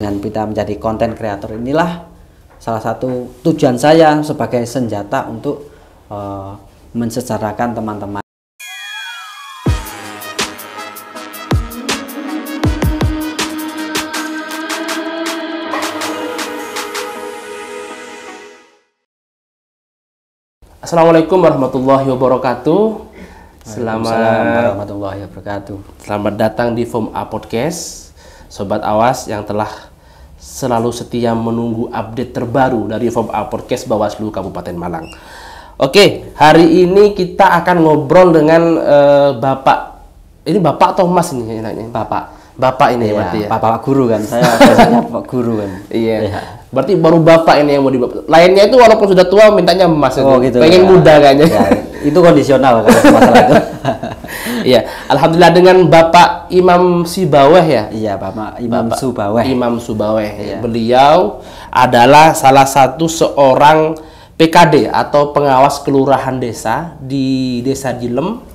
Dengan kita menjadi konten kreator inilah salah satu tujuan saya sebagai senjata untuk mensejahterakan teman-teman. Assalamualaikum warahmatullahi wabarakatuh. Selamat datang di FOM A Podcast, Sobat Awas yang telah selalu setia menunggu update terbaru dari FOM A Podcast Bawaslu Kabupaten Malang. Oke, hari ini kita akan ngobrol dengan Bapak. Ini Bapak atau Mas ini? Bapak ini ya, berarti ya? Bapak guru kan, saya biasanya Pak guru kan. Iya. Ya. Berarti baru Bapak ini yang mau dibapak. Lainnya itu walaupun sudah tua mintanya Mas itu. Gitu. Pengen muda kayaknya. Ya, itu kondisional kalau masalah itu. Iya, alhamdulillah dengan Bapak Imam Sibaweh ya. Iya, Bapak Imam Subaweh. Imam Subaweh. Iya. Beliau adalah salah satu seorang PKD atau pengawas kelurahan desa di Desa Dilem.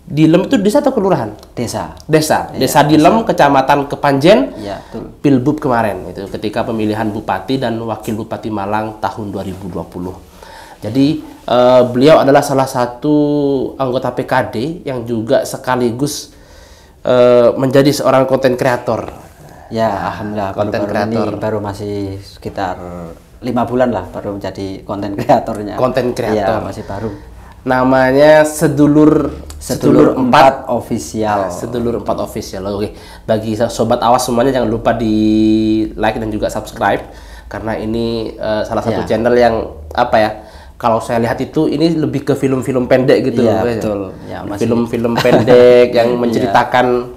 Dilem itu desa atau kelurahan? Desa. Desa Dilem, Kecamatan Kepanjen. Iya, betul. Pilbub kemarin itu ketika pemilihan Bupati dan Wakil Bupati Malang tahun 2020. Jadi beliau adalah salah satu anggota PKD yang juga sekaligus menjadi seorang konten kreator. Ya, alhamdulillah konten kreator. Ini baru masih sekitar 5 bulan lah baru menjadi konten kreatornya. Konten kreator. Ya, masih baru. Namanya Sedulur 4 Official. Sedulur 4 Official. Oke. Bagi sobat awas semuanya jangan lupa di like dan juga subscribe karena ini salah satu channel yang apa ya? Kalau saya lihat itu ini lebih ke film-film pendek gitu. Iya, betul. Ya, film-film pendek yang menceritakan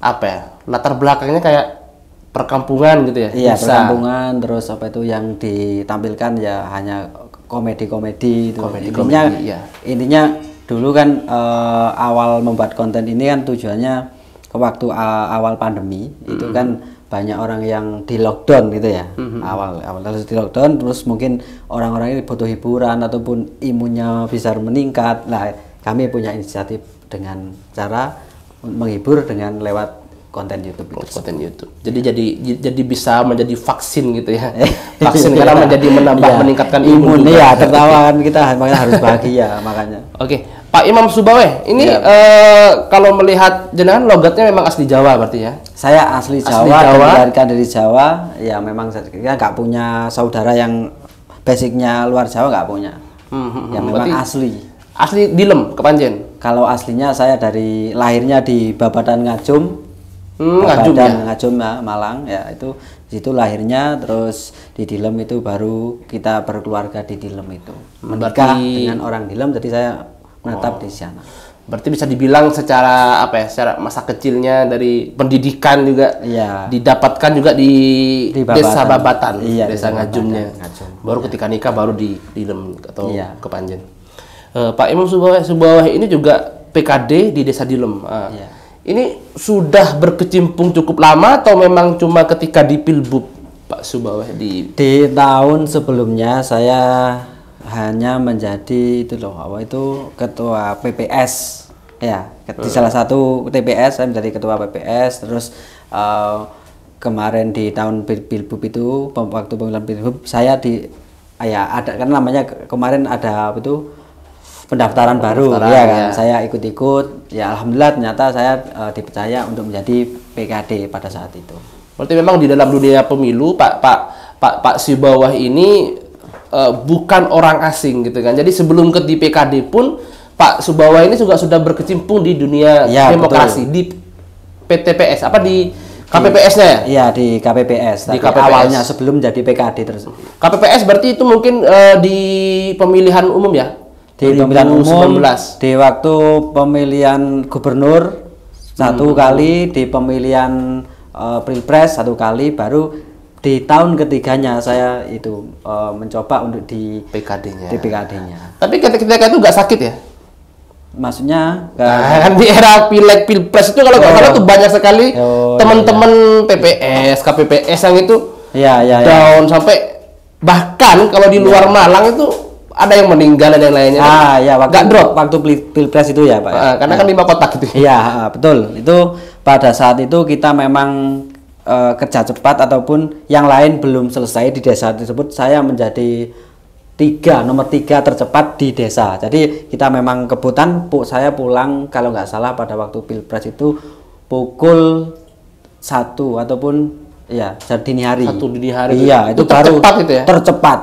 apa ya? Latar belakangnya kayak perkampungan gitu ya. Iya, perkampungan terus apa itu yang ditampilkan ya hanya komedi-komedi itu. Intinya dulu kan awal membuat konten ini kan tujuannya ke waktu awal pandemi itu kan banyak orang yang di lockdown gitu ya. Awal terus di lockdown terus mungkin orang-orang ini butuh hiburan ataupun imunnya bisa meningkat. Nah, kami punya inisiatif dengan cara menghibur dengan lewat konten YouTube. Konten YouTube. Jadi bisa menjadi vaksin gitu ya. Vaksin karena menjadi meningkatkan imun. Iya, tertawa kan kita makanya harus bahagia makanya. Oke, Pak Imam Subaweh, ini kalau melihat jenengan logatnya memang asli Jawa berarti ya? Saya asli Jawa, dilahirkan dari Jawa. Ya memang kita nggak punya saudara yang basicnya luar Jawa, nggak punya. Yang memang asli. Asli Dilem, Kepanjen? Kalau aslinya saya dari lahirnya di Babadan Ngajum. Ngajum ya, Malang ya, itu situ lahirnya, terus di Dilem itu baru kita berkeluarga di Dilem itu menikah dengan orang Dilem, jadi saya menetap di sana. Berarti bisa dibilang secara apa ya, secara masa kecilnya dari pendidikan juga didapatkan juga di Desa Babatan, Desa Ngajumnya. Baru ketika nikah baru di Dilem atau Kepanjen. Pak Imam Subaweh ini juga PKD di Desa Dilem. Ini sudah berkecimpung cukup lama atau memang cuma ketika di Pilbub, Pak Subaweh? Di tahun sebelumnya saya hanya menjadi ketua PPS ya, di salah satu TPS saya menjadi ketua PPS. Terus kemarin di tahun Pilbub itu, waktu pemilihan Pilbub saya ada kan namanya kemarin ada pendaftaran baru ya kan, saya ikut-ikut ya, alhamdulillah ternyata saya dipercaya untuk menjadi PKD pada saat itu. Berarti memang di dalam dunia pemilu Pak Subaweh ini bukan orang asing gitu kan. Jadi sebelum ke di PKD pun Pak Subaweh ini juga sudah berkecimpung di dunia demokrasi. Betul. Di PTPS apa di KPPS-nya ya? Iya, di KPPS. Di KPPS. Awalnya sebelum jadi PKD terus. KPPS berarti itu mungkin di pemilihan umum ya? Di pemilihan umum, di waktu pemilihan gubernur satu kali, di pemilihan pilpres satu kali, baru di tahun ketiganya saya itu mencoba untuk di PKD-nya. Tapi ketika itu nggak sakit ya? Maksudnya kan di era pileg pilpres itu kalau nggak salah tuh banyak sekali teman-teman PPS, KPPS yang itu down sampai bahkan kalau di luar Malang itu ada yang meninggal dan yang lainnya. Waktu pilpres itu ya, Pak. Karena kan 5 kotak gitu. Iya, betul. Itu pada saat itu kita memang kerja cepat ataupun yang lain belum selesai di desa tersebut, saya menjadi nomor 3 tercepat di desa. Jadi kita memang kebutuhan, saya pulang kalau nggak salah pada waktu Pilpres itu pukul 1 ataupun ya dini hari. 1 dini hari. Iya, itu baru tercepat itu ya? Tercepat.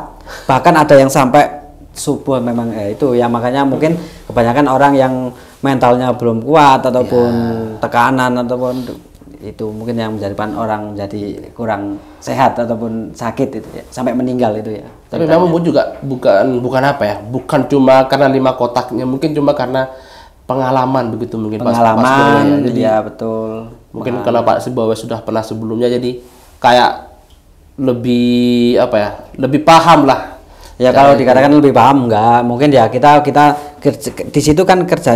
Bahkan ada yang sampai subuh memang itu ya, makanya mungkin kebanyakan orang yang mentalnya belum kuat ataupun tekanan ataupun itu mungkin yang menjadikan orang menjadi kurang sehat ataupun sakit itu ya, sampai meninggal itu ya. Tapi memang juga bukan apa ya, bukan cuma karena 5 kotaknya, mungkin cuma karena pengalaman begitu mungkin pengalaman ya. Jadi ya betul. Mungkin karena Pak Subowo sudah pernah sebelumnya, jadi kayak lebih apa ya, lebih paham lah. Ya kalau dikatakan lebih paham enggak, mungkin ya kita di situ kan kerja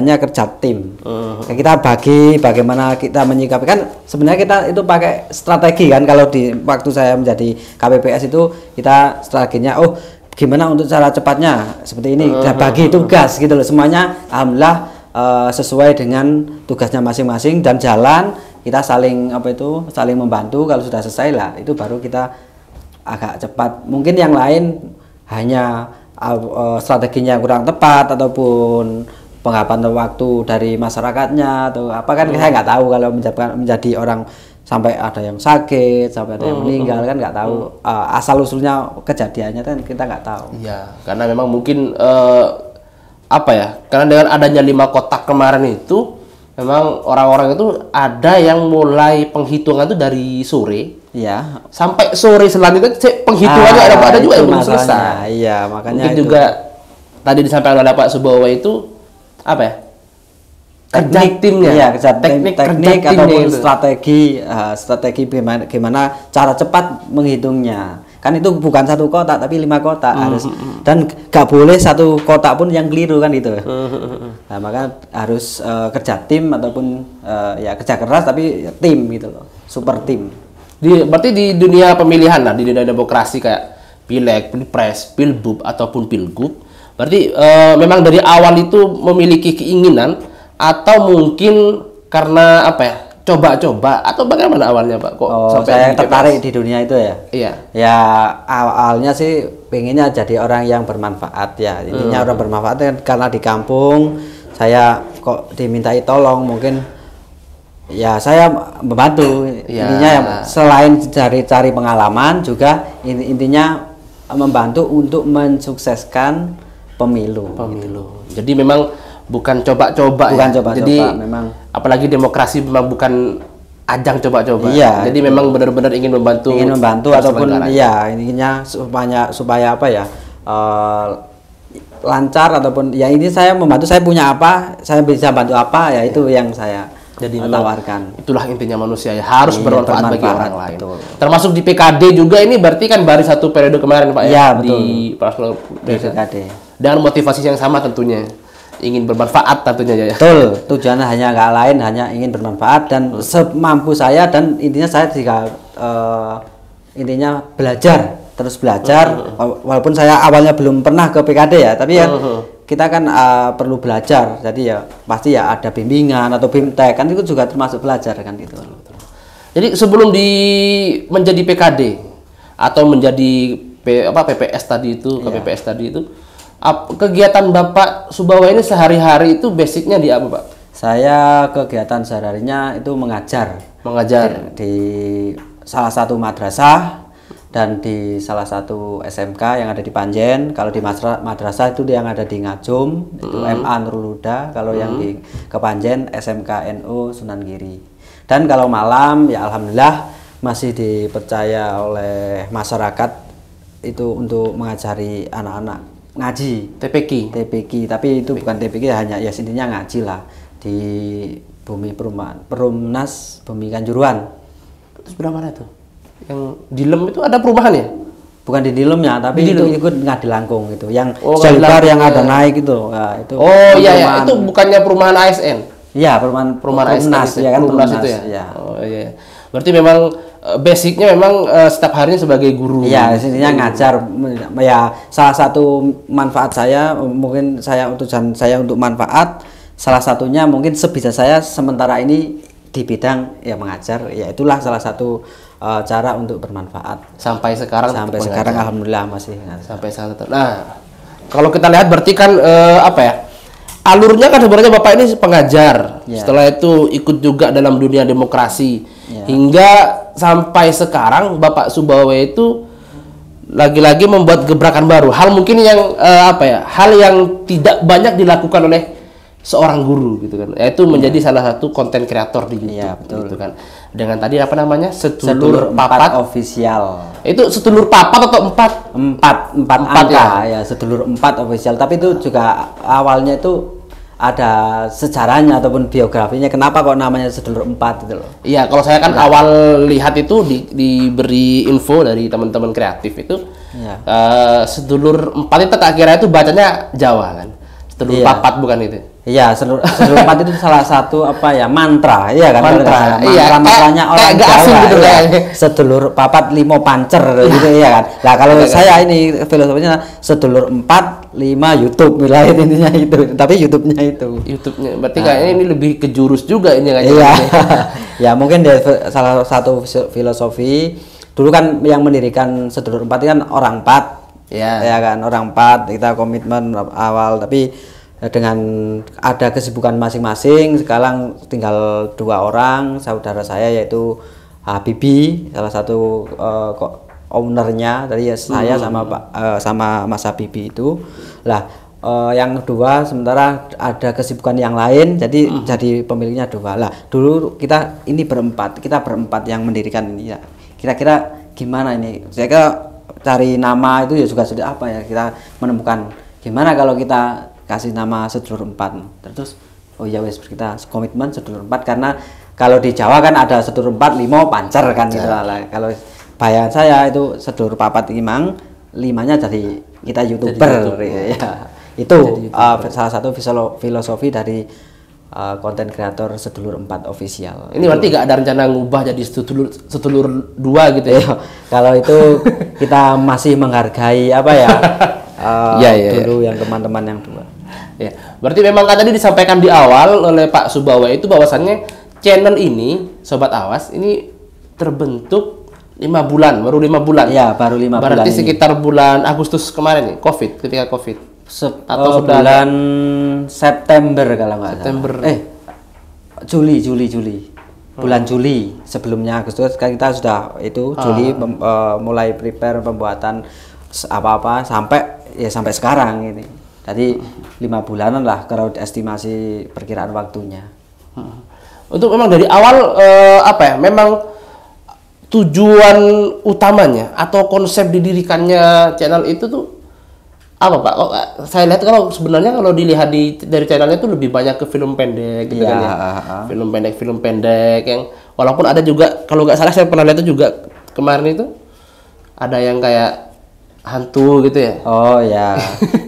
tim. Kita bagi bagaimana kita menyikapi, kan sebenarnya kita itu pakai strategi kan. Kalau di waktu saya menjadi KPPS itu kita strateginya, oh gimana untuk cara cepatnya seperti ini, kita bagi tugas gitu loh. Semuanya alhamdulillah sesuai dengan tugasnya masing-masing dan jalan, kita saling membantu. Kalau sudah selesai lah itu baru kita agak cepat. Mungkin yang lain hanya strateginya kurang tepat ataupun penghapusan waktu dari masyarakatnya atau apa, kan saya nggak tahu. Kalau menjadi orang sampai ada yang sakit, sampai ada yang meninggal, kan nggak tahu asal usulnya kejadiannya, kan kita nggak tahu. Iya, karena memang mungkin apa ya, karena dengan adanya 5 kotak kemarin itu memang orang-orang itu ada yang mulai penghitungan itu dari sore. Iya. Sampai sore selanjutnya penghitungannya ada juga yang belum selesai. Iya, makanya mungkin itu juga tadi disampaikan oleh Pak Subowo itu apa ya? Teknik timnya. Iya, teknik ataupun strategi gimana cara cepat menghitungnya. Kan itu bukan 1 kotak tapi 5 kotak harus, dan gak boleh 1 kotak pun yang keliru kan itu. Nah, maka harus kerja tim ataupun ya kerja keras tapi tim gitu loh, super tim. Berarti di dunia pemilihan lah, di dunia demokrasi kayak pileg, pilpres, pilbub ataupun pilgub, berarti memang dari awal itu memiliki keinginan atau mungkin karena apa ya, coba-coba atau bagaimana awalnya Pak? Kok sampai saya tertarik di dunia itu ya? Iya. Ya awalnya sih pengennya jadi orang yang bermanfaat ya, intinya orang bermanfaat kan, karena di kampung saya kok dimintai tolong, mungkin ya saya membantu. Intinya selain cari pengalaman juga intinya membantu untuk mensukseskan pemilu. Gitu. Jadi memang bukan coba-coba. Jadi memang apalagi demokrasi memang bukan ajang coba-coba. Iya, jadi memang benar-benar ingin membantu ataupun iya intinya supaya apa ya, lancar ataupun ya ini saya membantu, saya punya apa, saya bisa bantu apa ya, itu yang saya jadi menawarkan. Itulah intinya manusia ya, harus bermanfaat bagi orang lain. Betul. Termasuk di PKD juga, ini berarti kan baru 1 periode kemarin Pak ya, di PKD. Dengan motivasi yang sama tentunya, ingin bermanfaat tentunya ya. Betul, tujuannya hanya nggak lain, hanya ingin bermanfaat dan semampu saya, dan intinya saya juga intinya terus belajar. Walaupun saya awalnya belum pernah ke PKD ya, tapi ya kita kan perlu belajar, jadi ya pasti ya ada bimbingan atau bimtek, kan itu juga termasuk belajar kan gitu. Jadi sebelum menjadi PKD atau menjadi PPS tadi itu, KPPS tadi itu, kegiatan Bapak Subowo ini sehari-hari itu basicnya di apa Pak? Saya kegiatan sehari-harinya itu mengajar di salah satu madrasah dan di salah satu SMK yang ada di Panjen. Kalau di madrasah itu yang ada di Ngajum, itu MA Nurul Huda. Kalau yang di Kepanjen SMK NU Sunan Giri. Dan kalau malam ya alhamdulillah masih dipercaya oleh masyarakat itu untuk mengajari anak-anak ngaji, TPQ, tapi itu bukan TPQ, hanya ya intinya ngaji lah di Bumi Perumahan Perumnas Bumi Kanjuruhan. Terus berapa mana tuh? Yang di Lem itu ada perumahan ya? Bukan di Dilemnya, tapi itu ikut Ngadi Langkung itu. Yang jalur yang ada naik itu. Nah, itu. Oh iya, itu bukannya perumahan ASN? Iya, perumahan ASN ya kan, Perumnas itu ya. Ya. Oh iya. Berarti memang basicnya memang setiap harinya sebagai guru. Iya, intinya ngajar. Ya salah satu manfaat saya, mungkin utusan saya untuk manfaat, salah satunya mungkin sebisa saya sementara ini di bidang ya mengajar, ya itulah salah satu cara untuk bermanfaat. Sampai sekarang alhamdulillah masih. Sampai sekarang. Nah, kalau kita lihat berarti kan apa ya? Alurnya kan sebenarnya Bapak ini pengajar. Setelah itu ikut juga dalam dunia demokrasi. Hingga sampai sekarang Bapak Subawa itu lagi-lagi membuat gebrakan baru. Hal mungkin yang hal yang tidak banyak dilakukan oleh seorang guru gitu kan. Yaitu menjadi salah satu konten kreator di YouTube gitu kan. Dengan tadi apa namanya? Sedulur Papat official. Itu Sedulur Papat atau empat angka ya, Sedulur 4 official. Tapi itu juga awalnya itu ada sejarahnya ataupun biografinya kenapa kok namanya Sedulur 4 gitu loh. Iya, kalau saya kan awal lihat itu diberi info dari teman-teman kreatif itu Sedulur 4 itu tak kira itu bacanya Jawa kan. Sedulur Papat bukan itu. Iya, Sedulur 4 itu salah satu mantra, iya kan? Mantranya orang Jawa gitu kan. Sedulur Papat 5 pancer gitu ya kan. Nah, kalau saya ini filosofinya Sedulur 4 5 YouTube wilayah intinya itu. Tapi YouTube-nya itu. YouTube-nya. Berarti kayaknya ini lebih ke jurus juga ini kayaknya. Iya. Ya, mungkin dia salah satu filosofi. Dulu kan yang mendirikan Sedulur 4 kan orang 4. Ya kan, orang 4. Kita komitmen awal tapi dengan ada kesibukan masing-masing, sekarang tinggal 2 orang saudara saya yaitu Habibi, salah satu ownernya dari saya sama Mas Habibi itu. Lah yang kedua sementara ada kesibukan yang lain, jadi pemiliknya 2. Lah dulu kita berempat yang mendirikan ini ya. Kira-kira gimana ini? Saya kira cari nama itu ya juga sudah kita menemukan gimana kalau kita kasih nama Sedulur 4. Terus kita komitmen Sedulur 4 karena kalau di Jawa kan ada Sedulur 4 5 pancer kan gitu lah. Kalau bayangan saya itu Sedulur Papat 5 nya jadi kita YouTuber ya. Itu salah satu filosofi dari konten kreator Sedulur 4 official. Ini berarti gak ada rencana ngubah jadi Sedulur 2 gitu ya? Kalau itu kita masih menghargai dulu yang teman-teman yang 2. Ya, berarti memang kan tadi disampaikan di awal oleh Pak Subawa itu bahwasannya channel ini Sobat Awas ini terbentuk 5 bulan, baru 5 bulan. Ya, baru 5 bulan. Berarti sekitar bulan Agustus kemarin nih, ketika Covid. Atau bulan September kalau nggak salah. Juli. Bulan Juli sebelumnya Agustus kita sudah Juli mulai prepare pembuatan apa-apa sampai sekarang ini. Jadi 5 bulanan lah kalau estimasi perkiraan waktunya. Untuk memang dari awal memang tujuan utamanya atau konsep didirikannya channel itu tuh apa Pak? Saya lihat kalau sebenarnya kalau dilihat dari channelnya itu lebih banyak ke film pendek gitu kan ya. Film pendek yang walaupun ada juga kalau nggak salah saya pernah lihat itu juga kemarin itu ada yang kayak hantu gitu ya. Oh ya.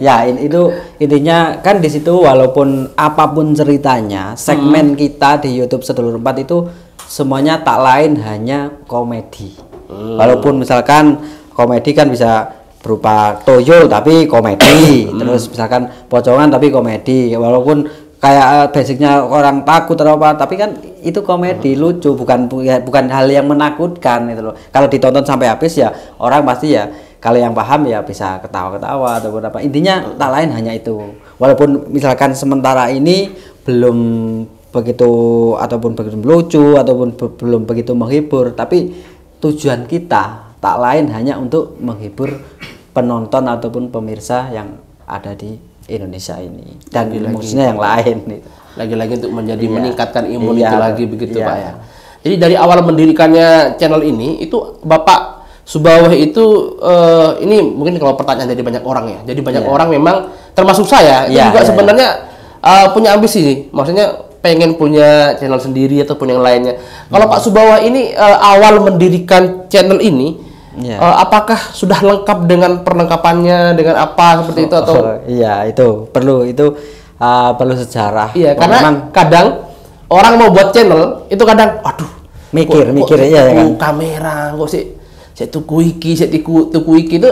Ya itu intinya kan di situ walaupun apapun ceritanya, segmen kita di YouTube Sedulur 4 itu semuanya tak lain hanya komedi. Walaupun misalkan komedi kan bisa berupa toyo tapi komedi, terus misalkan pocongan tapi komedi. Walaupun kayak basicnya orang takut atau apa, tapi kan itu komedi lucu, bukan hal yang menakutkan itu loh. Kalau ditonton sampai habis ya orang pasti ya kalau yang paham ya bisa ketawa-ketawa ataupun apa. Intinya tak lain hanya itu. Walaupun misalkan sementara ini belum begitu ataupun begitu lucu ataupun belum begitu menghibur, tapi tujuan kita tak lain hanya untuk menghibur penonton ataupun pemirsa yang ada di Indonesia ini dan maksudnya yang lain gitu. Lagi-lagi untuk meningkatkan imun itu lagi begitu Pak ya. Jadi dari awal mendirikannya channel ini itu Bapak Subawa itu ini mungkin kalau pertanyaan dari banyak orang ya. Jadi banyak orang memang termasuk saya itu juga sebenarnya punya ambisi nih. Maksudnya pengen punya channel sendiri ataupun yang lainnya. Kalau Pak Subawa ini awal mendirikan channel ini apakah sudah lengkap dengan perlengkapannya dengan apa seperti itu atau iya itu perlu sejarah. Iya, karena memang kadang orang mau buat channel itu kadang aduh mikir ya kan. Kamera kok sih saya tuku iki itu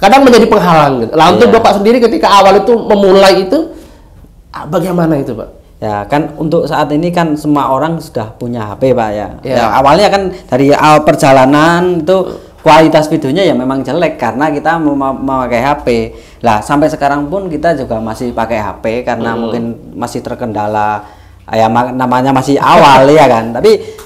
kadang menjadi penghalang gitu. Lah untuk Bapak sendiri ketika awal itu memulai itu bagaimana itu Pak? Ya kan untuk saat ini kan semua orang sudah punya HP Pak ya. Ya awalnya kan dari awal perjalanan itu kualitas videonya ya memang jelek karena kita memakai HP. Lah sampai sekarang pun kita juga masih pakai HP karena mungkin masih terkendala ya namanya masih awal ya kan. Tapi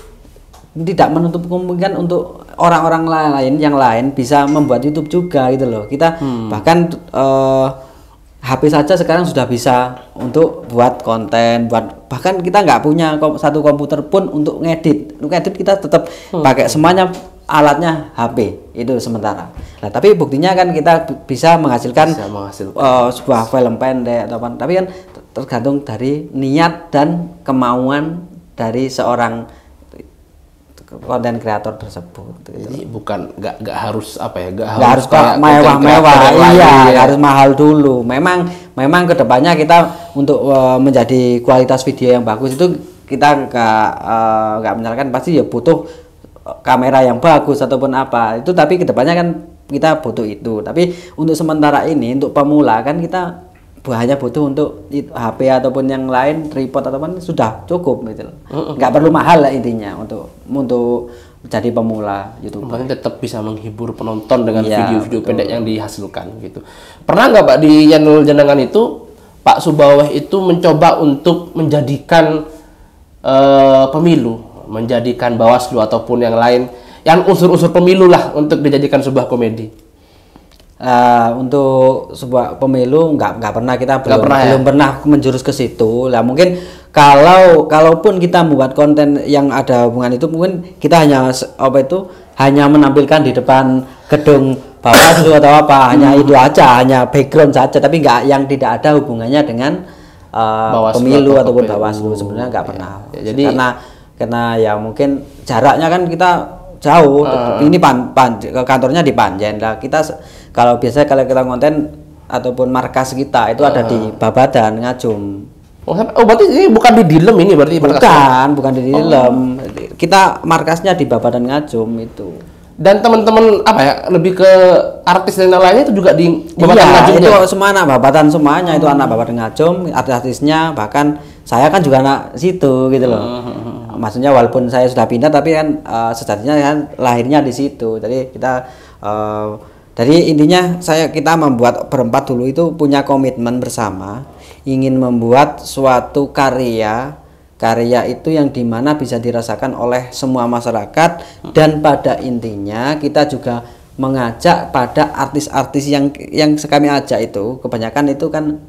tidak menutup kemungkinan untuk orang-orang lain yang lain bisa membuat YouTube juga gitu loh. Kita bahkan HP saja sekarang sudah bisa untuk buat konten, bahkan kita nggak punya satu komputer pun untuk ngedit. Untuk ngedit kita tetap pakai semuanya alatnya HP itu sementara. Nah tapi buktinya kan kita bisa menghasilkan sebuah film pendek atau apa. Tapi kan tergantung dari niat dan kemauan dari seorang konten kreator tersebut. Jadi bukan nggak harus apa ya, nggak harus mewah-mewah, iya harus mahal dulu. Memang kedepannya kita untuk menjadi kualitas video yang bagus itu kita nggak menyalahkan, pasti ya butuh kamera yang bagus ataupun apa itu, tapi kedepannya kan kita butuh itu. Tapi untuk sementara ini untuk pemula kan kita hanya butuh untuk HP ataupun yang lain, tripod ataupun sudah cukup gitu. Nggak perlu mahal lah intinya untuk jadi pemula YouTube. Tetap bisa menghibur penonton dengan video-video pendek yang dihasilkan gitu. Pernah nggak Pak di channel jenengan itu Pak Subaweh itu mencoba untuk menjadikan pemilu, menjadikan Bawaslu ataupun yang lain yang unsur-unsur pemilu lah untuk dijadikan sebuah komedi? Untuk sebuah pemilu nggak pernah, kita belum pernah menjurus ke situ lah. Mungkin kalaupun kita membuat konten yang ada hubungan itu, mungkin kita hanya menampilkan di depan gedung Bawaslu atau apa, hanya itu aja, hanya background saja, tapi yang tidak ada hubungannya dengan pemilu ataupun Bawaslu. Sebenarnya nggak pernah. Jadi karena ya mungkin jaraknya kan kita jauh. Ini kantornya di Panjen lah. Kalau biasanya kalau kita konten ataupun markas kita itu ada di Babadan, Ngajum. Oh berarti ini bukan di Dilem ini berarti? Bukan di Dilem. Kita markasnya di Babadan Ngajum itu. Dan teman-teman apa ya, lebih ke artis dan lainnya itu juga di Babadan Ngajum. Itu semua anak Babadan semuanya, itu anak Babadan Ngajum, artis-artisnya, bahkan saya kan juga anak situ gitu loh. Maksudnya walaupun saya sudah pindah tapi kan sejatinya kan lahirnya di situ. Jadi kita dari intinya kita membuat berempat dulu itu punya komitmen bersama ingin membuat suatu karya itu yang dimana bisa dirasakan oleh semua masyarakat, dan pada intinya kita juga mengajak pada artis-artis yang kami ajak itu kebanyakan itu kan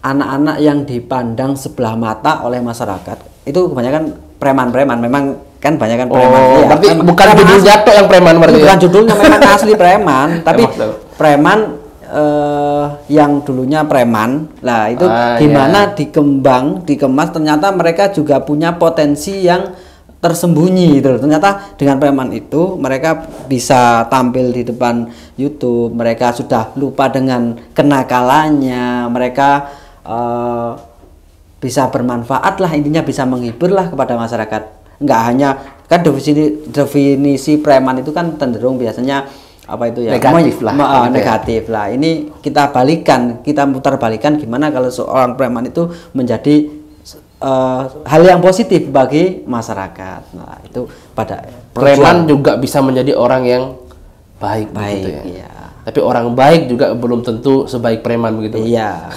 anak-anak yang dipandang sebelah mata oleh masyarakat, itu kebanyakan preman-preman. Memang kan banyak kan preman. Berarti bukan judulnya tok yang preman berarti. Bukan judulnya, memang asli preman, tapi preman yang dulunya preman. Lah itu gimana dikemas ternyata mereka juga punya potensi yang tersembunyi gitu. Ternyata dengan preman itu mereka bisa tampil di depan YouTube, mereka sudah lupa dengan kenakalannya, mereka bisa bermanfaat lah, intinya bisa menghibur lah kepada masyarakat. Nggak hanya kan definisi preman itu kan cenderung biasanya negatif lah. Ini kita mutar balikan gimana kalau seorang preman itu menjadi hal yang positif bagi masyarakat. Nah itu pada preman juga bisa menjadi orang yang baik gitu ya. Iya. Tapi orang baik juga belum tentu sebaik preman begitu. Iya.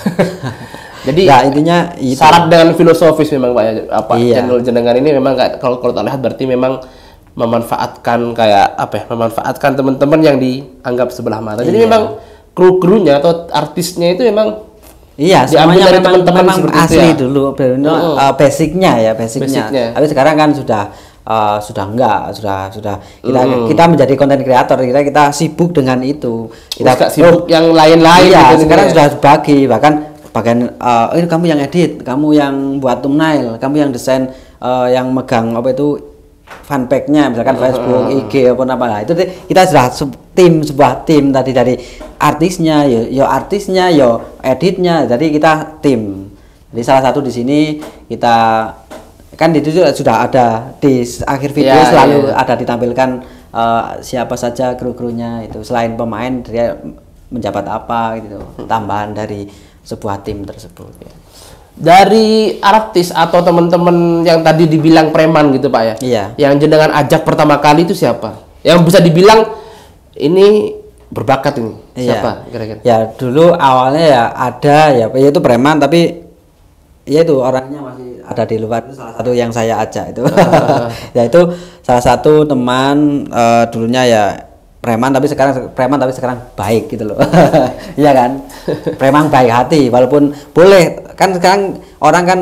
Jadi ya, intinya syarat dengan filosofis memang Pak ya, channel jenengan ini memang kalau kita lihat berarti memang memanfaatkan memanfaatkan teman-teman yang dianggap sebelah mata. Jadi memang kru-krunya atau artisnya itu memang semuanya dari teman-teman asli itu dulu basicnya. Tapi sekarang kan sudah kita menjadi konten kreator, kita sibuk dengan itu. Kita sibuk yang lain-lain. Sekarang sudah bagi bahkan ini kamu yang edit, kamu yang buat thumbnail, kamu yang desain, yang megang fanpage-nya misalkan Facebook, IG apa lah. Itu kita sudah sebuah tim tadi dari artisnya, editnya. Jadi kita tim. Jadi salah satu di sini kita kan itu sudah ada di akhir video selalu ada ditampilkan siapa saja kru-krunya itu, selain pemain dia menjabat apa gitu, tambahan dari sebuah tim tersebut. Dari artis atau teman-teman yang tadi dibilang preman gitu Pak ya? Iya. Yang jenengan ajak pertama kali itu siapa? Yang bisa dibilang ini berbakat ini. Siapa kira-kira? Ya dulu awalnya ya ada ya itu preman, tapi ya itu orangnya masih ada di luar. Itu salah satu yang saya ajak itu. Ya itu salah satu teman dulunya ya preman tapi sekarang baik gitu loh. Iya kan? Preman baik hati, walaupun boleh kan sekarang orang kan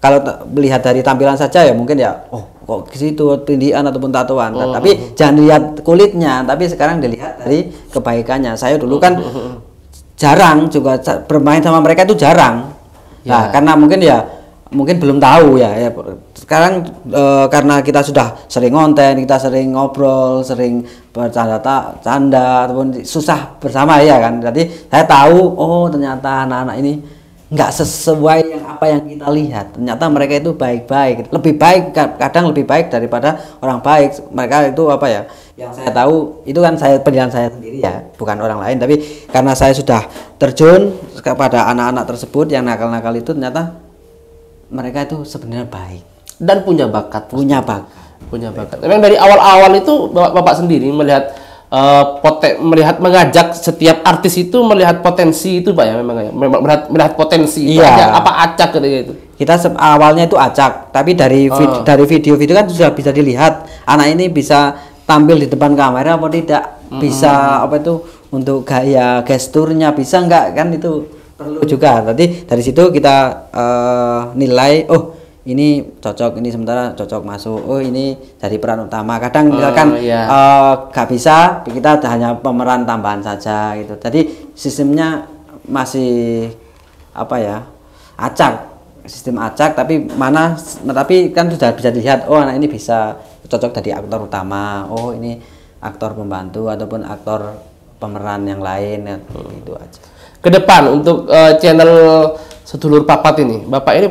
kalau melihat dari tampilan saja ya mungkin ya kok ke situ tindian ataupun tatoan. Tapi jangan lihat kulitnya, tapi sekarang dilihat dari kebaikannya. Saya dulu kan jarang juga bermain sama mereka itu jarang. Nah, karena mungkin belum tahu ya. Sekarang karena kita sudah sering konten, kita sering ngobrol, sering bercanda ataupun susah bersama ya kan. Jadi saya tahu ternyata anak-anak ini nggak sesuai yang apa yang kita lihat. Ternyata mereka itu baik-baik, lebih baik, kadang lebih baik daripada orang baik. Mereka itu apa ya? Yang saya tahu itu kan penilaian saya sendiri ya, bukan orang lain. Tapi karena saya sudah terjun kepada anak-anak tersebut yang nakal-nakal itu, ternyata mereka itu sebenarnya baik dan punya bakat. Memang dari awal-awal itu Bapak sendiri melihat mengajak setiap artis itu melihat potensi itu Pak ya, memang ya, melihat potensi itu aja, apa acak gitu. Kita awalnya itu acak, tapi dari video-video kan sudah bisa dilihat anak ini bisa tampil di depan kamera apa tidak, bisa apa itu untuk gaya gesturnya bisa enggak, kan itu perlu juga. Tadi dari situ kita nilai ini cocok, ini sementara cocok masuk, ini jadi peran utama. Kadang misalkan gak bisa, kita hanya pemeran tambahan saja gitu. Jadi sistemnya masih apa ya, acak, sistem acak, tapi kan sudah bisa dilihat anak ini bisa cocok jadi aktor utama, ini aktor pembantu ataupun aktor pemeran yang lain ya, itu aja. Ke depan untuk channel Sedulur Papat ini, Bapak ini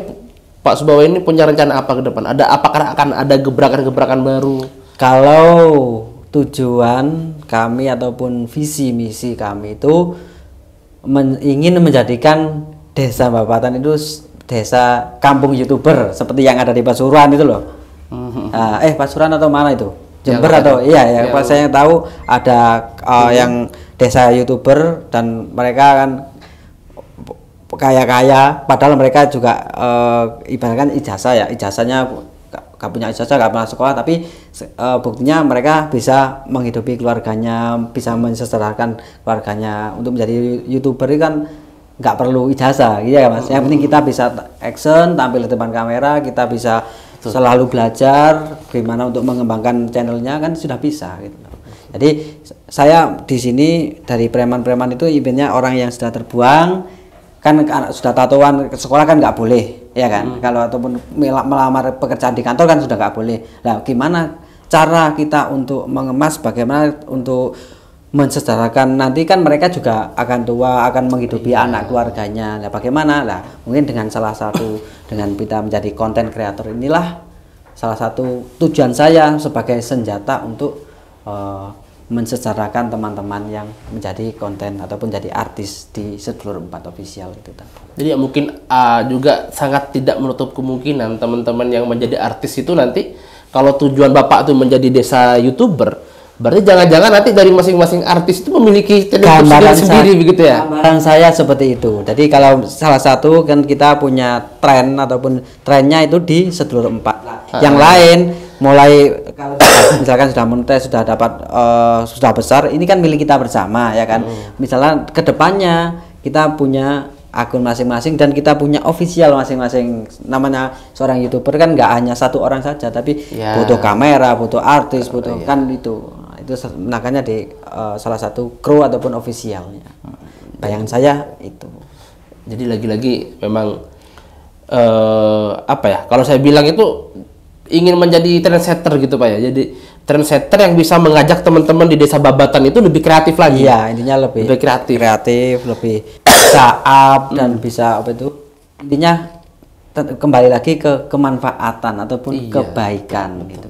Pak Subawa ini punya rencana apa ke depan? Apakah akan ada gebrakan-gebrakan baru? Kalau tujuan kami ataupun visi misi kami itu ingin menjadikan desa Babatan itu desa kampung YouTuber seperti yang ada di Pasuruan itu loh. Pasuruan atau mana itu? Jember atau ya saya tahu ada yang desa YouTuber dan mereka kan kaya-kaya, padahal mereka juga ibaratkan ijazahnya gak punya ijazah, gak pernah sekolah, tapi buktinya mereka bisa menghidupi keluarganya, bisa mensejahterakan keluarganya. Untuk menjadi YouTuber itu kan nggak perlu ijazah gitu ya Mas. Yang penting kita bisa action, tampil di depan kamera, kita bisa selalu belajar gimana untuk mengembangkan channelnya, kan sudah bisa gitu. Jadi saya di sini dari preman-preman itu ibaratnya orang yang sudah terbuang, kan sudah tatoan ke sekolah kan nggak boleh ya kan, kalau ataupun melamar pekerjaan di kantor kan sudah nggak boleh. Nah, gimana cara kita untuk mengemas, bagaimana untuk mensejahterakan, nanti kan mereka juga akan tua, akan menghidupi anak keluarganya. Nah, bagaimana lah, mungkin dengan dengan kita menjadi konten kreator inilah salah satu tujuan saya sebagai senjata untuk mensejahterakan teman-teman yang menjadi konten ataupun jadi artis di Sedulur 4 Official itu. Jadi ya mungkin juga sangat tidak menutup kemungkinan teman-teman yang menjadi artis itu nanti kalau tujuan Bapak itu menjadi desa YouTuber, berarti jangan-jangan nanti dari masing-masing artis itu memiliki channel sendiri begitu ya? Gambaran saya seperti itu. Jadi kalau salah satu kan kita punya tren ataupun trennya itu di Sedulur 4. Yang lain mulai kalau misalkan sudah monetis, sudah dapat sudah besar, ini kan milik kita bersama ya kan. Misalnya kedepannya kita punya akun masing-masing dan kita punya official masing-masing. Namanya seorang YouTuber kan nggak hanya satu orang saja, tapi butuh kamera, butuh artis, butuh kan itu makanya di salah satu kru ataupun officialnya. Bayangan saya itu. Jadi lagi-lagi memang apa ya? Kalau saya bilang itu ingin menjadi trendsetter gitu Pak ya. Jadi trendsetter yang bisa mengajak teman-teman di desa Babatan itu lebih kreatif lagi. Iya, intinya lebih kreatif, lebih bisa up dan bisa apa itu? Intinya kembali lagi ke kemanfaatan ataupun kebaikan gitu.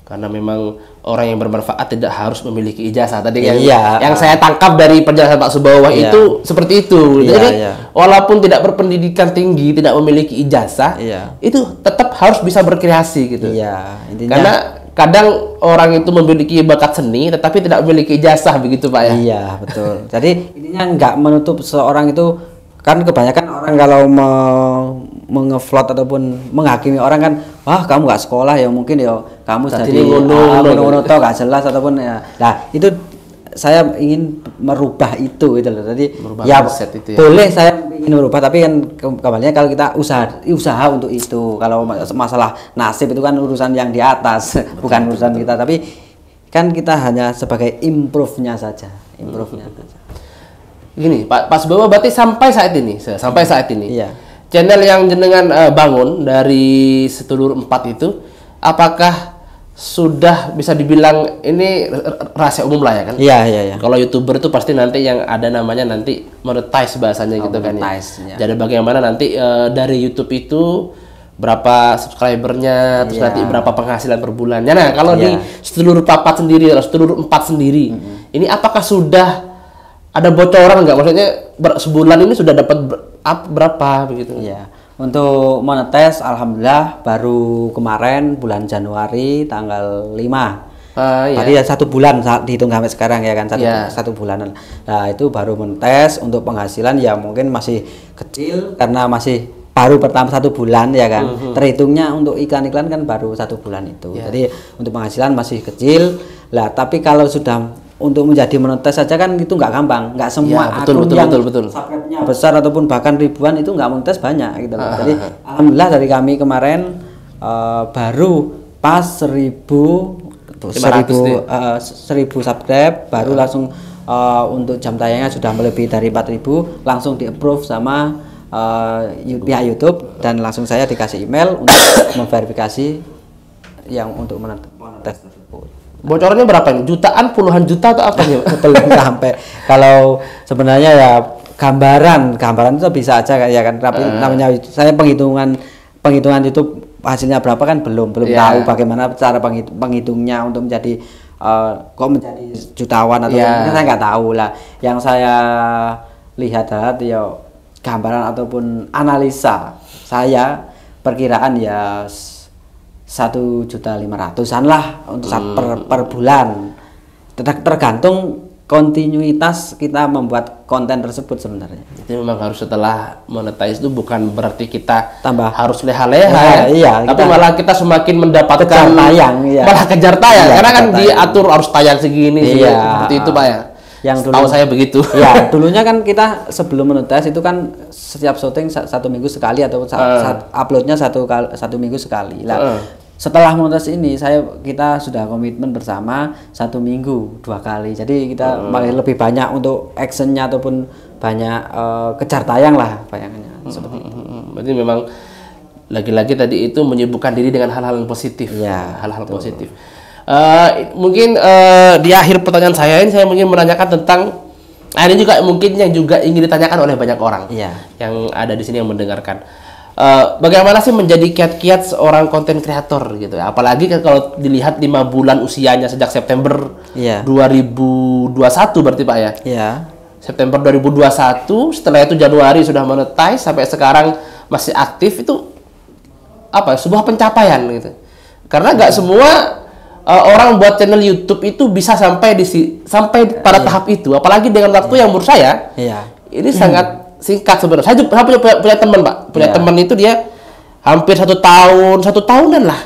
Karena memang orang yang bermanfaat tidak harus memiliki ijazah. Tadi yang saya tangkap dari penjelasan Pak Subawah itu seperti itu. Jadi walaupun tidak berpendidikan tinggi, tidak memiliki ijazah, itu tetap harus bisa berkreasi gitu. Intinya, karena kadang orang itu memiliki bakat seni tetapi tidak memiliki ijazah, begitu Pak ya. Iya, betul. Jadi intinya nggak menutup seorang itu, kan kebanyakan orang kalau mengevlot ataupun menghakimi orang kan, wah kamu nggak sekolah ya, mungkin ya kamu jadi ngono nggak jelas ataupun ya. Nah itu saya ingin merubah itu gitu loh. Jadi ya boleh saya ingin merubah, tapi kan kembalinya kalau kita usaha untuk itu. Kalau masalah nasib itu kan urusan yang di atas, bukan urusan kita. Tapi kan kita hanya sebagai improve-nya saja. Gini Pak Subawah, berarti sampai saat ini channel yang jenengan bangun dari Sedulur 4 itu, apakah sudah bisa dibilang ini rahasia umum lah ya kan? Iya. Kalau YouTuber itu pasti nanti yang ada namanya nanti monetize bahasanya gitu kan ya. Jadi bagaimana nanti dari YouTube itu berapa subscribernya, terus nanti berapa penghasilan per bulannya. Nah, kalau di Sedulur 4 sendiri, ini apakah sudah ada bocoran nggak? Maksudnya sebulan ini sudah dapat berapa begitu? Iya. Untuk monetis, alhamdulillah baru kemarin bulan Januari tanggal 5. Tadi ya 1 bulan dihitung sampai sekarang ya kan, satu bulanan. Nah itu baru monetis. Untuk penghasilan ya mungkin masih kecil karena masih baru pertama 1 bulan ya kan. Terhitungnya untuk iklan-iklan kan baru 1 bulan itu. Jadi untuk penghasilan masih kecil. Lah tapi kalau sudah untuk menjadi monetis saja kan itu nggak gampang, nggak semua akun yang subscribe-nya besar ataupun bahkan ribuan itu nggak monetis banyak gitu. Jadi alhamdulillah dari kami kemarin baru pas 1000 subscribe baru langsung untuk jam tayangnya sudah melebihi dari 4000, langsung di-approve sama pihak YouTube dan langsung saya dikasih email untuk memverifikasi yang untuk monetis tersebut. Bocorannya berapa nih? Jutaan, puluhan juta atau apa nih? Belum sampai. Kalau sebenarnya ya gambaran itu bisa aja ya kan. Tapi namanya saya penghitungan YouTube hasilnya berapa kan belum tahu bagaimana cara penghitungnya untuk menjadi kok menjadi jutawan atau saya nggak tahu lah. Yang saya lihat ya gambaran ataupun analisa saya perkiraan ya 1.500.000-an lah untuk per bulan. Tergantung kontinuitas kita membuat konten tersebut sebenarnya. Jadi memang harus setelah monetize itu bukan berarti kita tambah harus leha-leha tapi malah kita semakin mendapatkan kejar tayang, malah kejar tayang karena kan diatur harus tayang segini seperti itu Pak ya. Yang tahu saya begitu. Ya, dulunya kan kita sebelum monetize itu kan setiap syuting 1 minggu sekali atau uploadnya 1 minggu sekali. Lah, setelah monetize ini kita sudah komitmen bersama 1 minggu 2 kali. Jadi kita malah lebih banyak untuk actionnya ataupun banyak kejar tayang lah bayangannya seperti itu. Berarti memang lagi-lagi tadi itu menyibukkan diri dengan hal-hal yang positif. Ya, hal-hal positif. Mungkin di akhir pertanyaan saya ini saya ingin menanyakan tentang ini juga mungkin yang juga ingin ditanyakan oleh banyak orang yang ada di sini yang mendengarkan. Bagaimana sih menjadi kiat-kiat seorang konten kreator gitu ya? Apalagi kalau dilihat 5 bulan usianya sejak September 2021 berarti Pak ya? Iya. September 2021, setelah itu Januari sudah monetize sampai sekarang masih aktif, itu apa? Sebuah pencapaian gitu. Karena nggak semua orang buat channel YouTube itu bisa sampai pada tahap itu, apalagi dengan waktu yang menurut saya ini sangat singkat sebenarnya. Saya punya teman Pak, teman itu dia hampir 1 tahunan lah.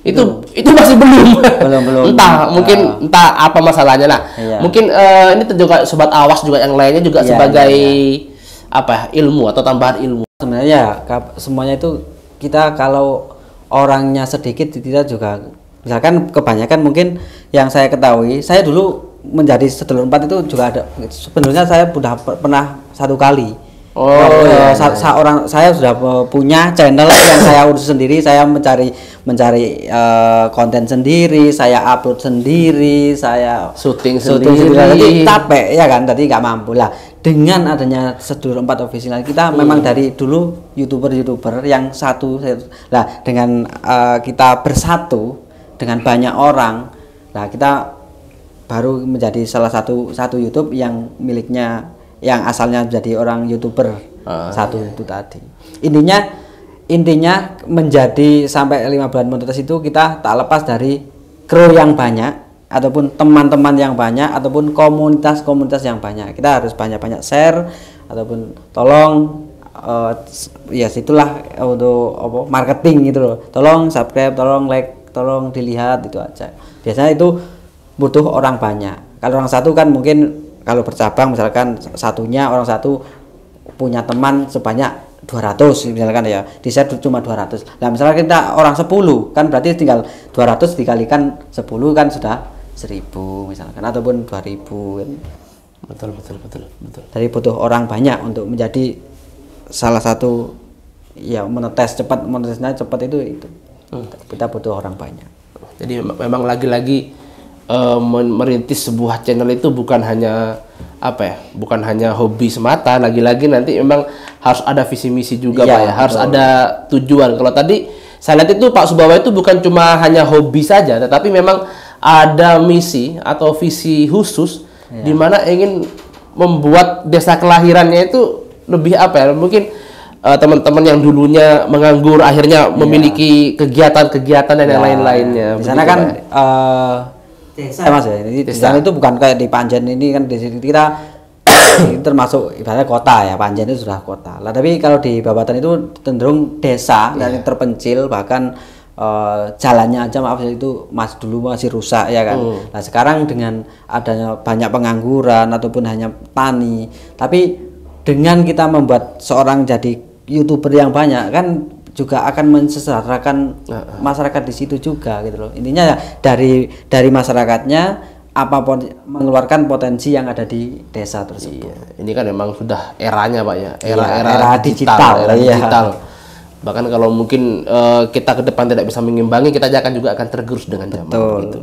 Itu masih belum. entah apa masalahnya lah. Mungkin ini juga sobat awas juga yang lainnya juga sebagai apa ilmu atau tambahan ilmu. Sebenarnya semuanya itu kita kalau orangnya sedikit kita juga misalkan kebanyakan mungkin yang saya ketahui, saya dulu menjadi Sedulur 4 itu juga ada sebenarnya saya sudah pernah 1 kali. Saya sudah punya channel yang saya urus sendiri, saya mencari konten sendiri, saya upload sendiri, saya syuting sendiri. Jadi capek ya kan, tadi nggak mampu lah. Dengan adanya Sedulur 4 official kita memang dari dulu youtuber yang satu lah dengan kita bersatu dengan banyak orang Nah, kita baru menjadi salah satu YouTube yang miliknya, yang asalnya jadi orang YouTuber itu tadi. Intinya menjadi sampai 5 bulan monetis itu kita tak lepas dari kru yang banyak, ataupun teman-teman yang banyak, ataupun komunitas-komunitas yang banyak. Kita harus banyak-banyak share, ataupun tolong ya situlah untuk marketing gitu loh. Tolong subscribe, tolong like, tolong dilihat, itu aja. Biasanya itu butuh orang banyak. Kalau orang satu kan mungkin kalau bercabang misalkan satunya orang satu punya teman sebanyak 200 misalkan ya, di share cuma 200. Nah, misalnya kita orang 10 kan berarti tinggal 200 dikalikan 10 kan sudah 1000 misalkan, ataupun 2000 kan. Betul. Jadi butuh orang banyak untuk menjadi salah satu ya monetisnya cepat itu. Kita butuh orang banyak. Jadi memang lagi-lagi merintis sebuah channel itu bukan hanya bukan hanya hobi semata, lagi-lagi nanti memang harus ada visi misi juga Pak ya, harus ada tujuan. Kalau tadi saya lihat itu Pak Subawah itu bukan cuma hanya hobi saja, tetapi memang ada misi atau visi khusus di mana ingin membuat desa kelahirannya itu lebih mungkin teman-teman yang dulunya menganggur akhirnya memiliki kegiatan-kegiatan dan yang lain-lainnya. Di sana kan desa Mas ya. Desa itu bukan kayak di Panjen ini kan, di sini kita termasuk ibaratnya kota ya, Panjen itu sudah kota. Lah tapi kalau di Babatan itu cenderung desa dan terpencil, bahkan jalannya aja itu dulu masih rusak ya kan. Nah, sekarang dengan adanya banyak pengangguran ataupun hanya tani, tapi dengan kita membuat seorang jadi YouTuber yang banyak kan juga akan mensejahterakan masyarakat di situ juga gitu loh. Intinya ya dari masyarakatnya mengeluarkan potensi yang ada di desa tersebut. Iya. Ini kan memang sudah eranya Pak ya, era digital. Bahkan kalau mungkin kita ke depan tidak bisa mengimbangi, kita juga akan tergerus dengan zaman. Gitu.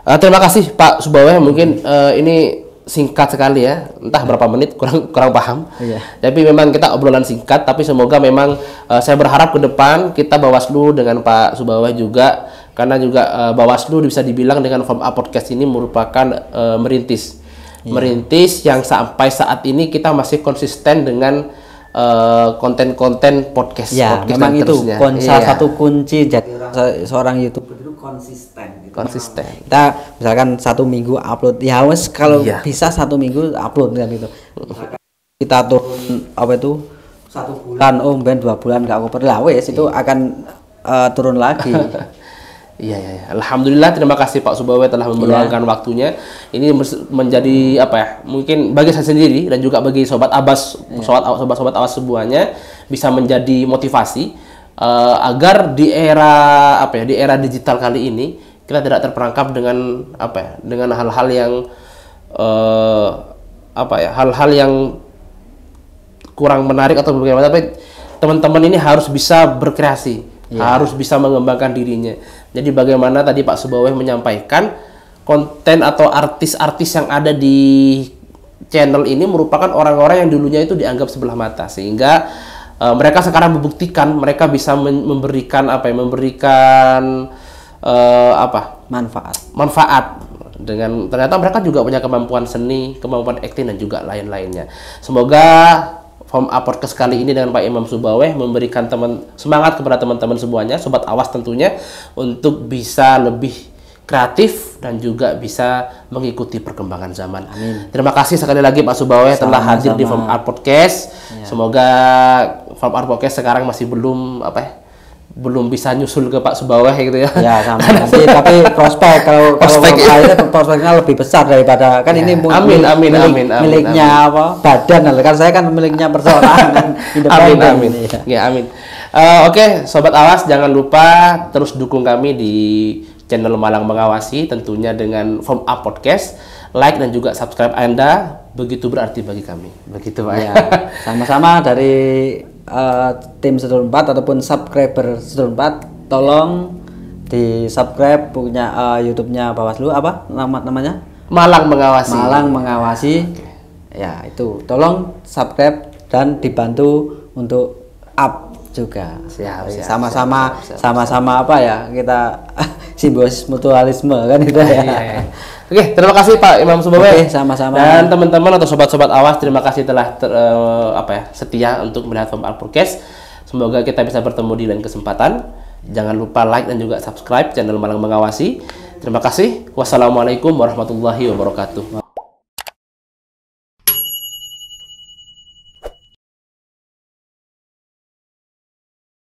Terima kasih Pak Subawah. Mungkin ini singkat sekali ya, entah berapa menit, kurang paham. Tapi memang kita obrolan singkat, tapi semoga memang saya berharap ke depan kita Bawaslu dengan Pak Subawah juga, karena juga Bawaslu bisa dibilang dengan Form A Podcast ini merupakan merintis yang sampai saat ini kita masih konsisten dengan konten-konten podcast. Ya, memang itu salah satu kunci jadi seorang YouTuber itu konsisten. Kita misalkan 1 minggu upload, ya wes kalau bisa 1 minggu upload kan gitu. Kita turun 1 bulan, ben 2 bulan nggak upload lah wes itu akan turun lagi. Iya. Alhamdulillah, terima kasih Pak Subawah telah meluangkan waktunya. Ini menjadi mungkin bagi saya sendiri dan juga bagi sobat Abbas, sobat-sobat Abbas semuanya bisa menjadi motivasi agar di era di era digital kali ini kita tidak terperangkap dengan dengan hal-hal yang hal-hal yang kurang menarik atau bagaimana, tapi teman-teman ini harus bisa berkreasi, harus bisa mengembangkan dirinya. Jadi bagaimana tadi Pak Subawah menyampaikan, konten atau artis-artis yang ada di channel ini merupakan orang-orang yang dulunya itu dianggap sebelah mata, sehingga mereka sekarang membuktikan mereka bisa memberikan manfaat dengan ternyata mereka juga punya kemampuan seni, kemampuan akting dan juga lain-lainnya. Semoga Form A Podcast kali ini dengan Pak Imam Subawah memberikan semangat kepada teman-teman semuanya, sobat Awas tentunya, untuk bisa lebih kreatif dan juga bisa mengikuti perkembangan zaman. Amin. Terima kasih sekali lagi Pak Subawah telah hadir di Form A Podcast. Semoga Form A Podcast sekarang masih belum bisa nyusul ke Pak Subawah gitu ya. Ya sama. Nanti tapi prospeknya lebih besar daripada kan ini miliknya badan, kan saya kan miliknya perseorangan independen. Amin. Oke, sobat Awas, jangan lupa terus dukung kami di channel Malang Mengawasi tentunya dengan Form A Podcast. Like dan juga subscribe Anda begitu berarti bagi kami. Begitu Pak ya. Sama-sama dari tim Sedulur 4 ataupun subscriber Sedulur 4, tolong di subscribe punya YouTube-nya Bawaslu, namanya? Malang Mengawasi. Ya, itu tolong subscribe dan dibantu untuk up juga. Siap. Sama-sama kita simbiosis mutualisme kan itu ya. Oke, terima kasih Pak Imam Subawe. Oke, sama-sama. Dan teman-teman atau sobat-sobat Awas, terima kasih telah setia untuk melihat From Alpurkes. Semoga kita bisa bertemu di lain kesempatan. Jangan lupa like dan juga subscribe channel Malang Mengawasi. Terima kasih. Wassalamualaikum warahmatullahi wabarakatuh.